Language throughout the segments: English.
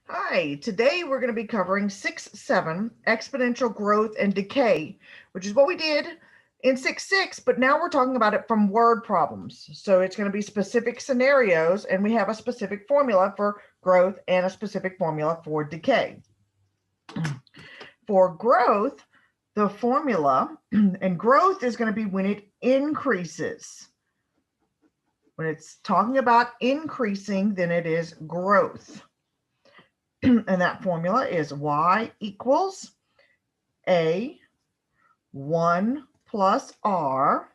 Hi, today we're going to be covering 6-7 exponential growth and decay, which is what we did in 6-6, but now we're talking about it from word problems. So it's going to be specific scenarios, and we have a specific formula for growth and a specific formula for decay. For growth, the formula, and growth is going to be when it increases. When it's talking about increasing, then it is growth. And that formula is y equals a 1 plus r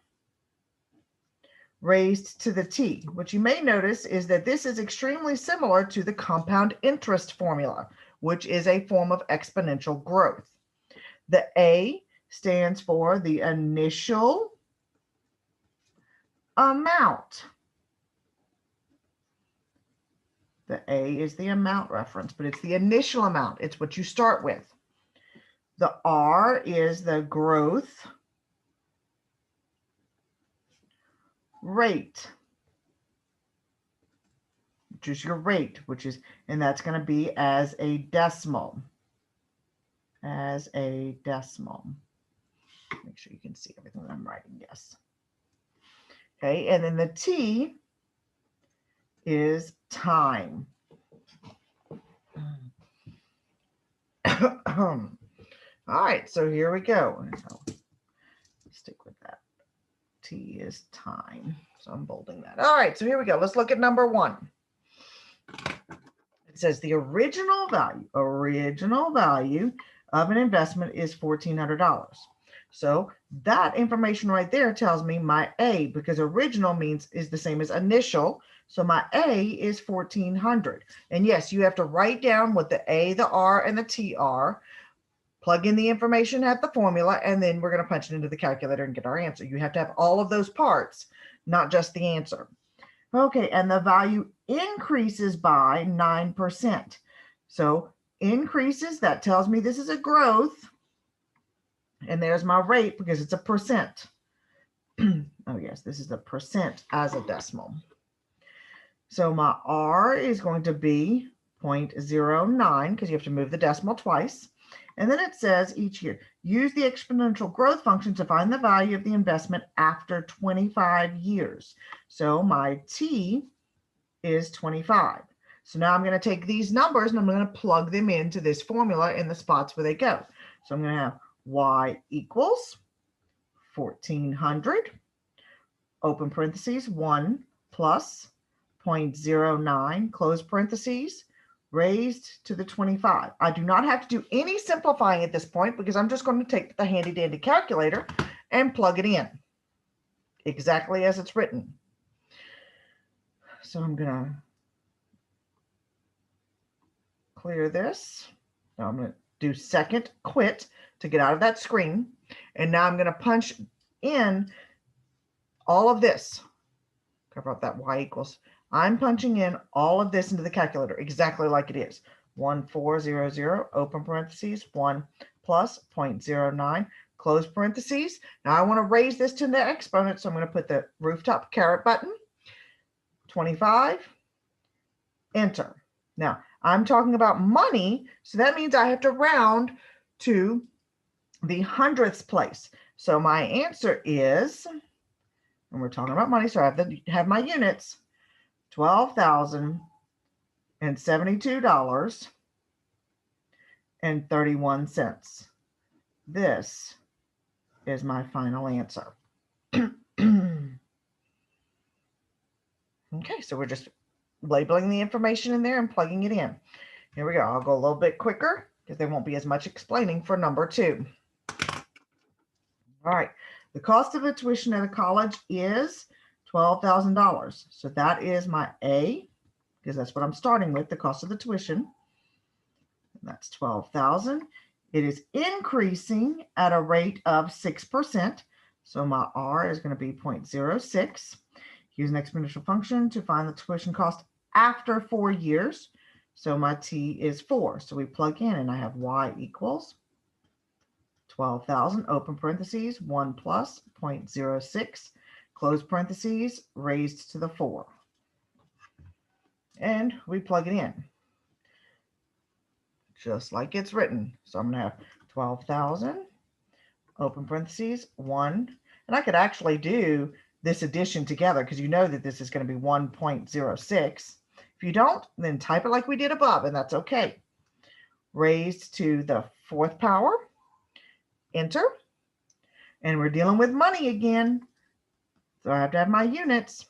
raised to the t. What you may notice is that this is extremely similar to the compound interest formula, which is a form of exponential growth. The a stands for the initial amount. The a is the amount reference, but it's the initial amount. It's what you start with. The r is the growth rate, which is your rate, and that's going to be as a decimal. As a decimal. Make sure you can see everything that I'm writing, yes. Okay, and then the t is time. All right, so here we go. I'll stick with that. T is time. So I'm bolding that. All right, so here we go. Let's look at number 1. It says the original value of an investment is $1,400. So that information right there tells me my A, because original is the same as initial. So my A is 1,400. And yes, you have to write down what the A, the R, and the T are, plug in the information at the formula, and then we're going to punch it into the calculator and get our answer. You have to have all of those parts, not just the answer. Okay, and the value increases by 9%. So increases, that tells me this is a growth. And there's my rate because it's a percent. Oh yes, this is a percent as a decimal. So my R is going to be 0.09 because you have to move the decimal twice. And then it says each year, use the exponential growth function to find the value of the investment after 25 years. So my T is 25. So now I'm going to take these numbers and I'm going to plug them into this formula in the spots where they go. So I'm going to have y equals 1,400, open parentheses, 1 plus 0.09, close parentheses, raised to the 25. I do not have to do any simplifying at this point because I'm just going to take the handy dandy calculator and plug it in exactly as it's written. So I'm going to clear this. Now I'm going to do second quit to get out of that screen. And now I'm going to punch in all of this. Cover up that y equals. I'm punching in all of this into the calculator exactly like it is. 1400, open parentheses, 1 plus 0.09, close parentheses. Now I want to raise this to the exponent, so I'm going to put the rooftop caret button, 25, enter. Now, I'm talking about money, so that means I have to round to the hundredths place. So my answer is, and we're talking about money, so I have my units, $12,072.31. This is my final answer. Okay, so we're just labeling the information in there and plugging it in. Here we go. I'll go a little bit quicker because there won't be as much explaining for number 2. All right. The cost of a tuition at a college is $12,000. So that is my A, because that's what I'm starting with, the cost of the tuition. That's 12,000. It is increasing at a rate of 6%. So my R is going to be 0.06. Use an exponential function to find the tuition cost after 4 years. So my T is 4. So we plug in and I have Y equals 12,000, open parentheses, 1 plus 0.06, close parentheses, raised to the 4. And we plug it in. just like it's written. So I'm going to have 12,000, open parentheses, 1. And I could actually do this addition together because you know that this is going to be 1.06. If you don't, then type it like we did above, and that's okay. Raised to the 4th power, enter. And we're dealing with money again. So I have to have my units.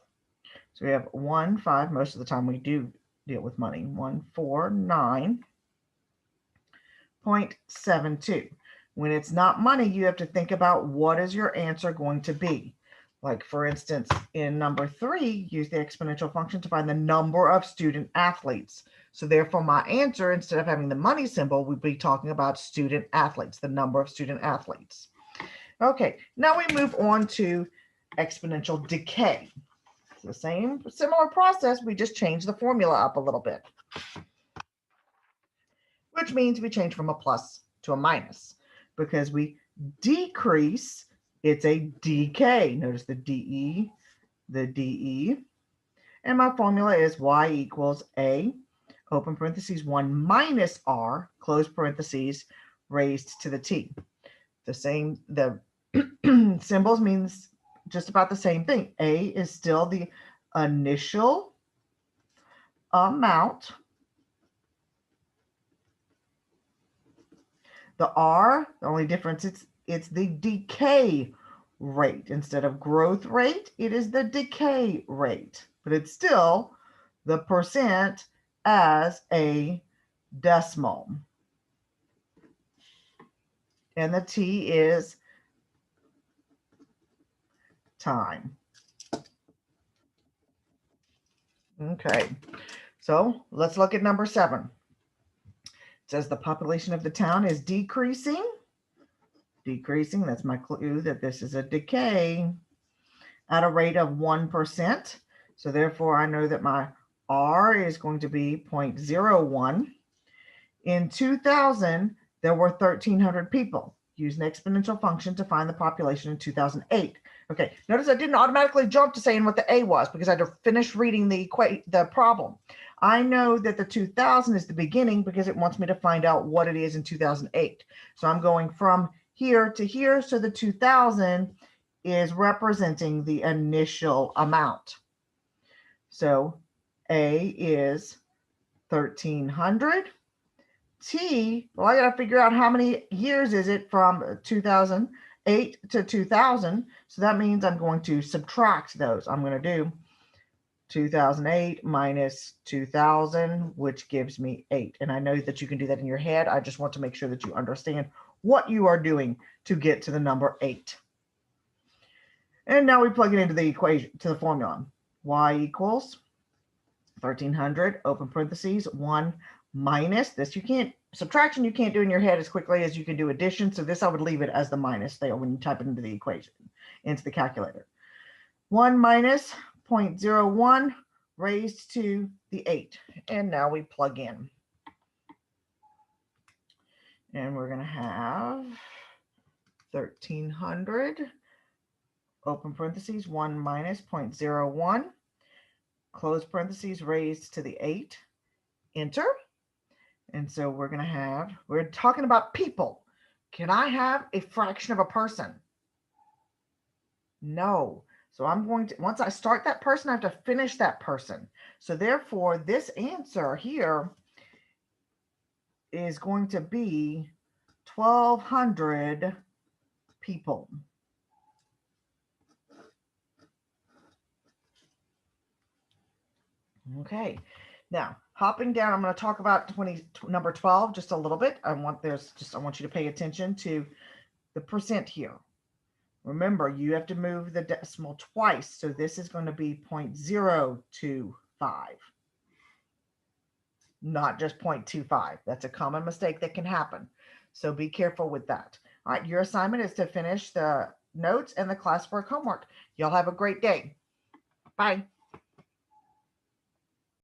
So we have 1, 5. Most of the time we do deal with money. 149.72. When it's not money, you have to think about what is your answer going to be. Like for instance, in number 3, use the exponential function to find the number of student athletes. So therefore my answer, instead of having the money symbol, we'd be talking about student athletes, the number of student athletes. Okay, now we move on to exponential decay. It's the same, similar process, we just change the formula up a little bit, which means we change from a plus to a minus. Because we decrease, it's a decay. Notice the DE, and my formula is y equals a, open parentheses, 1 minus r, close parentheses, raised to the t. The same, the symbols means just about the same thing. A is still the initial amount. The R, the only difference, it's the decay rate. Instead of growth rate, it is the decay rate. But it's still the percent as a decimal. And the T is time. Okay, so let's look at number 7. It says the population of the town is decreasing. Decreasing, that's my clue that this is a decay at a rate of 1%. So therefore I know that my R is going to be 0.01. In 2000, there were 1,300 people. Use an exponential function to find the population in 2008. Okay, notice I didn't automatically jump to saying what the A was because I had to finish reading the problem. I know that the 2000 is the beginning because it wants me to find out what it is in 2008. So I'm going from here to here. So the 2000 is representing the initial amount. So A is 1,300. T, well, I got to figure out how many years is it from 2008 to 2000. So that means I'm going to subtract those. I'm going to do 2008 minus 2000, which gives me 8. And I know that you can do that in your head. I just want to make sure that you understand what you are doing to get to the number 8. And now we plug it into the equation, to the formula. Y equals 1,300, open parentheses, 1 minus this. You can't, subtraction you can't do in your head as quickly as you can do addition. So this I would leave it as the minus there when you type it into the equation, into the calculator. 1 minus 0.01 raised to the 8. And now we plug in. And we're going to have 1,300, open parentheses, 1 minus 0.01, close parentheses, raised to the 8, enter. And so we're going to have, we're talking about people. Can I have a fraction of a person? No. So I'm going to, once I start that person, I have to finish that person. So therefore, this answer here is going to be 1,200 people. Okay. Now, hopping down, I'm going to talk about number 12 just a little bit. I want you to pay attention to the percent here. Remember, you have to move the decimal twice. So this is going to be 0.025, not just 0.25. That's a common mistake that can happen. So be careful with that. All right, your assignment is to finish the notes and the classwork homework. Y'all have a great day. Bye.